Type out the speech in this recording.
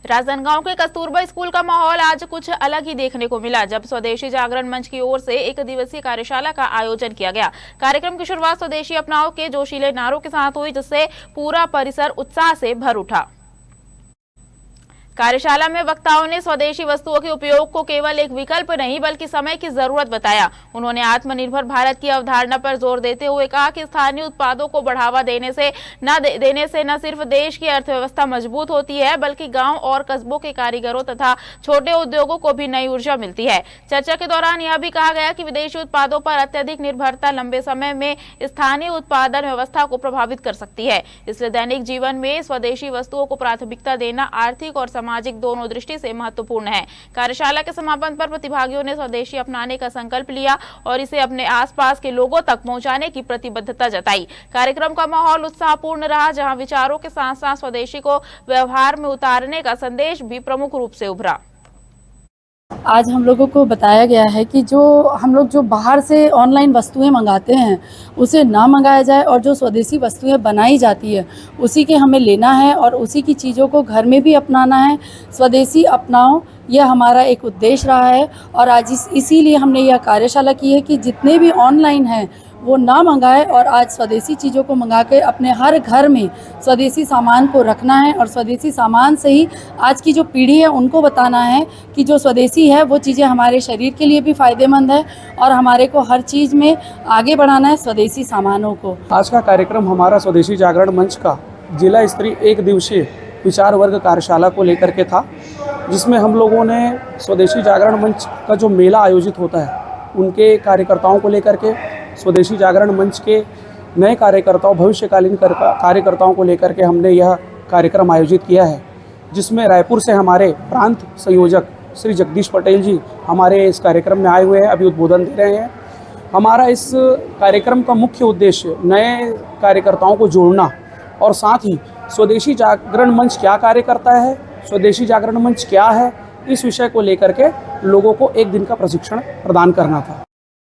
राजनांदगांव के कस्तूरबा स्कूल का माहौल आज कुछ अलग ही देखने को मिला, जब स्वदेशी जागरण मंच की ओर से एक दिवसीय कार्यशाला का आयोजन किया गया। कार्यक्रम की शुरुआत स्वदेशी अपनाओ के जोशीले नारों के साथ हुई, जिससे पूरा परिसर उत्साह से भर उठा। कार्यशाला में वक्ताओं ने स्वदेशी वस्तुओं के उपयोग को केवल एक विकल्प नहीं बल्कि समय की जरूरत बताया। उन्होंने आत्मनिर्भर भारत की अवधारणा पर जोर देते हुए कहा कि स्थानीय उत्पादों को बढ़ावा देने से न सिर्फ देश की अर्थव्यवस्था मजबूत होती है, बल्कि गांव और कस्बों के कारीगरों तथा छोटे उद्योगों को भी नई ऊर्जा मिलती है। चर्चा के दौरान यह भी कहा गया कि विदेशी उत्पादों पर अत्यधिक निर्भरता लंबे समय में स्थानीय उत्पादन व्यवस्था को प्रभावित कर सकती है, इसलिए दैनिक जीवन में स्वदेशी वस्तुओं को प्राथमिकता देना आर्थिक और सामाजिक दोनों दृष्टि से महत्वपूर्ण है। कार्यशाला के समापन पर प्रतिभागियों ने स्वदेशी अपनाने का संकल्प लिया और इसे अपने आसपास के लोगों तक पहुंचाने की प्रतिबद्धता जताई। कार्यक्रम का माहौल उत्साहपूर्ण रहा, जहां विचारों के साथ साथ स्वदेशी को व्यवहार में उतारने का संदेश भी प्रमुख रूप से उभरा। आज हम लोगों को बताया गया है कि हम लोग जो बाहर से ऑनलाइन वस्तुएं मंगाते हैं उसे ना मंगाया जाए और जो स्वदेशी वस्तुएं बनाई जाती है उसी के हमें लेना है और उसी की चीज़ों को घर में भी अपनाना है। स्वदेशी अपनाओ, यह हमारा एक उद्देश्य रहा है और आज इसीलिए हमने यह कार्यशाला की है कि जितने भी ऑनलाइन हैं वो ना मंगाए और आज स्वदेशी चीज़ों को मंगा के अपने हर घर में स्वदेशी सामान को रखना है और स्वदेशी सामान से ही आज की जो पीढ़ी है उनको बताना है कि जो स्वदेशी है वो चीज़ें हमारे शरीर के लिए भी फ़ायदेमंद है और हमारे को हर चीज़ में आगे बढ़ाना है स्वदेशी सामानों को। आज का कार्यक्रम हमारा स्वदेशी जागरण मंच का जिला स्तरीय एक दिवसीय विचार वर्ग कार्यशाला को लेकर के था, जिसमें हम लोगों ने स्वदेशी जागरण मंच का जो मेला आयोजित होता है उनके कार्यकर्ताओं को लेकर के, स्वदेशी जागरण मंच के नए कार्यकर्ताओं, भविष्यकालीन कार्यकर्ताओं को लेकर के हमने यह कार्यक्रम आयोजित किया है, जिसमें रायपुर से हमारे प्रांत संयोजक श्री जगदीश पटेल जी हमारे इस कार्यक्रम में आए हुए हैं, अभी उद्बोधन दे रहे हैं। हमारा इस कार्यक्रम का मुख्य उद्देश्य नए कार्यकर्ताओं को जोड़ना और साथ ही स्वदेशी जागरण मंच क्या कार्य करता है, स्वदेशी जागरण मंच क्या है, इस विषय को लेकर के लोगों को एक दिन का प्रशिक्षण प्रदान करना था।